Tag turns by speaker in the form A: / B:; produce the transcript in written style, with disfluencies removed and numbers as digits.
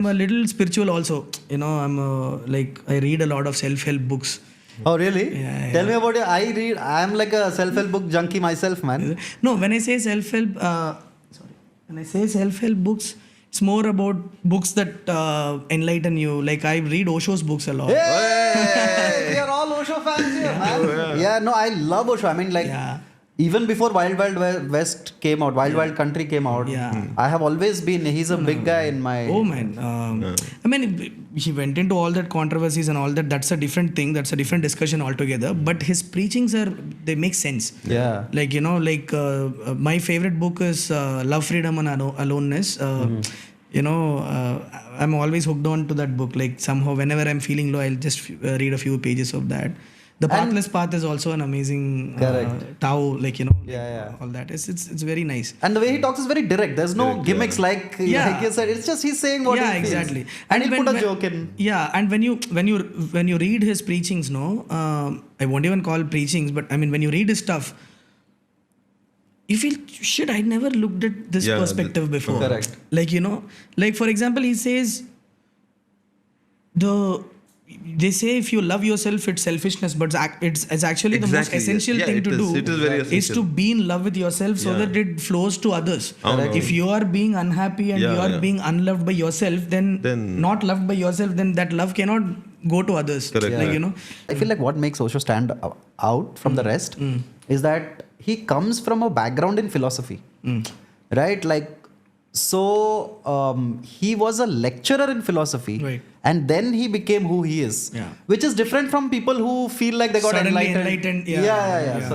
A: I'm a little spiritual also. You know, I read a lot of self-help books.
B: Oh, really?
A: Yeah.
B: Tell me about it. I'm like a self-help book junkie myself, man.
A: No, when I say self-help, books, it's more about books that enlighten you. Like I read Osho's books a lot.
B: Hey! We are all Osho fans here, man. Yeah, no, I love Osho. I mean, like, even before Wild Wild West came out, Wild Country came out, I have always been, he's a big guy in my...
A: Oh, man. I mean, he went into all that controversies and all that. That's a different thing. That's a different discussion altogether. But his preachings they make sense.
B: Yeah.
A: Like, you know, like my favorite book is Love, Freedom and Aloneness. You know, I'm always hooked on to that book. Like somehow, whenever I'm feeling low, I'll just read a few pages of that. The Pathless Path is also an amazing Tao, like, you know, all that. It's very nice.
B: And the way he talks is very direct. There's no gimmicks like you said. It's just he's saying what he feels.
A: Exactly.
B: And he'll put a joke in.
A: Yeah, and when you read his preachings, I won't even call preachings, but I mean when you read his stuff, you feel, shit, I never looked at this perspective before.
B: Correct.
A: Like, you know, like for example, he says they say if you love yourself, it's selfishness, but it's actually the most essential thing to do.
C: It is very essential.
A: Is to be in love with yourself so that it flows to others. If you are being unhappy and you are being unloved by yourself, then not loved by yourself, then that love cannot go to others.
C: Correct.
A: Like, you know,
B: I feel like what makes Osho stand out from the rest is that he comes from a background in philosophy, right? Like, so he was a lecturer in philosophy,
A: right,
B: and then he became who he is, which is different from people who feel like they got
A: suddenly
B: enlightened.
A: Yeah.
B: So